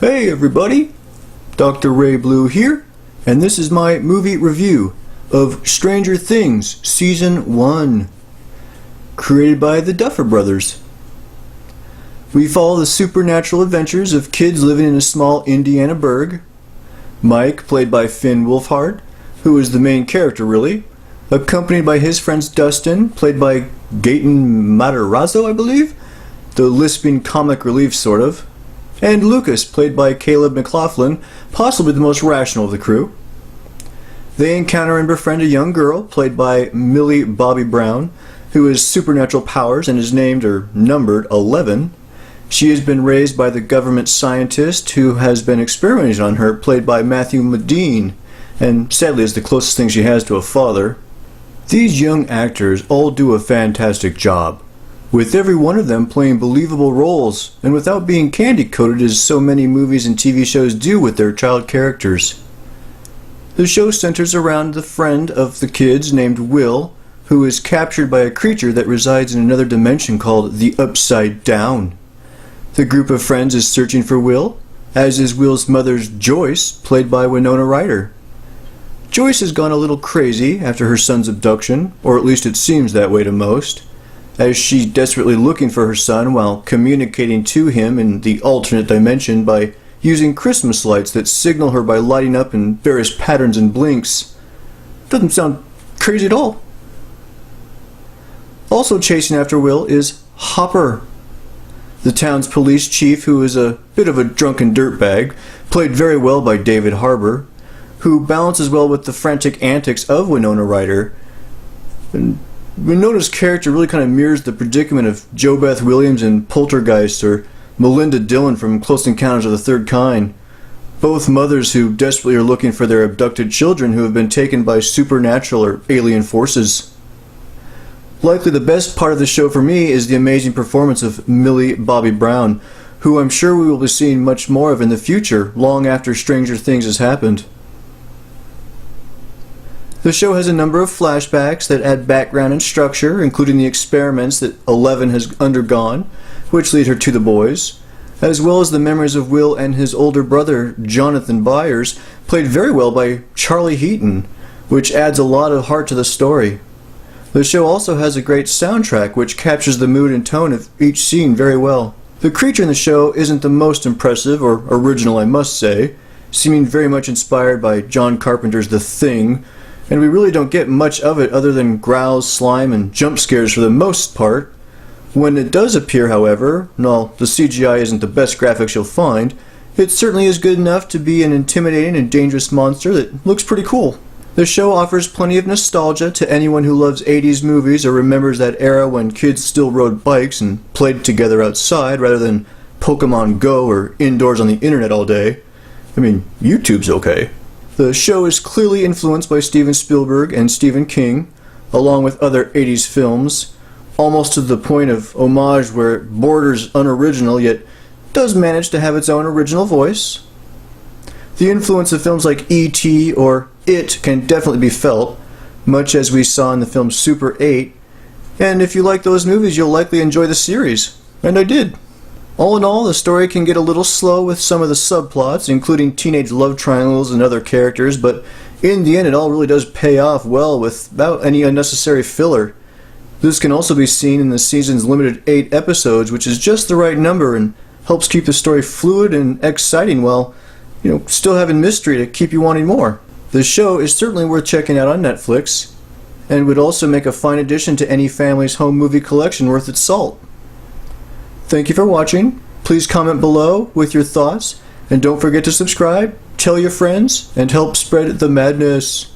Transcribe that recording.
Hey everybody, Dr. Ray Blue here, and this is my movie review of Stranger Things Season 1, created by the Duffer brothers. We follow the supernatural adventures of kids living in a small Indiana burg. Mike, played by Finn Wolfhard, who is the main character really, accompanied by his friends Dustin, played by Gaten Matarazzo, I believe, the lisping comic relief sort of, and Lucas, played by Caleb McLaughlin, possibly the most rational of the crew. They encounter and befriend a young girl, played by Millie Bobby Brown, who has supernatural powers and is named or numbered 11. She has been raised by the government scientist who has been experimenting on her, played by Matthew Modine, and sadly is the closest thing she has to a father. These young actors all do a fantastic job, with every one of them playing believable roles, and without being candy-coated as so many movies and TV shows do with their child characters. The show centers around the friend of the kids named Will, who is captured by a creature that resides in another dimension called the Upside Down. The group of friends is searching for Will, as is Will's mother's Joyce, played by Winona Ryder. Joyce has gone a little crazy after her son's abduction, or at least it seems that way to most, as she's desperately looking for her son while communicating to him in the alternate dimension by using Christmas lights that signal her by lighting up in various patterns and blinks. Doesn't sound crazy at all. Also chasing after Will is Harbour, the town's police chief, who is a bit of a drunken dirtbag, played very well by David Harbour, who balances well with the frantic antics of Winona Ryder. And Winona's character really kind of mirrors the predicament of Jo Beth Williams in Poltergeist or Melinda Dillon from Close Encounters of the Third Kind, both mothers who desperately are looking for their abducted children who have been taken by supernatural or alien forces. Likely the best part of the show for me is the amazing performance of Millie Bobby Brown, who I'm sure we will be seeing much more of in the future, long after Stranger Things has happened. The show has a number of flashbacks that add background and structure, including the experiments that Eleven has undergone, which lead her to the boys, as well as the memories of Will and his older brother, Jonathan Byers, played very well by Charlie Heaton, which adds a lot of heart to the story. The show also has a great soundtrack, which captures the mood and tone of each scene very well. The creature in the show isn't the most impressive or original, I must say, seeming very much inspired by John Carpenter's The Thing, and we really don't get much of it other than growls, slime, and jump scares for the most part. When it does appear, however, while the CGI isn't the best graphics you'll find, it certainly is good enough to be an intimidating and dangerous monster that looks pretty cool. The show offers plenty of nostalgia to anyone who loves 80s movies or remembers that era when kids still rode bikes and played together outside rather than Pokemon Go or indoors on the internet all day. I mean, YouTube's okay. The show is clearly influenced by Steven Spielberg and Stephen King, along with other 80s films, almost to the point of homage where it borders unoriginal yet does manage to have its own original voice. The influence of films like E.T. or It can definitely be felt, much as we saw in the film Super 8, and if you like those movies you'll likely enjoy the series, and I did. All in all, the story can get a little slow with some of the subplots, including teenage love triangles and other characters, but in the end it all really does pay off well without any unnecessary filler. This can also be seen in the season's limited 8 episodes, which is just the right number and helps keep the story fluid and exciting while, still having mystery to keep you wanting more. The show is certainly worth checking out on Netflix, and would also make a fine addition to any family's home movie collection worth its salt. Thank you for watching. Please comment below with your thoughts, and don't forget to subscribe, tell your friends, and help spread the madness.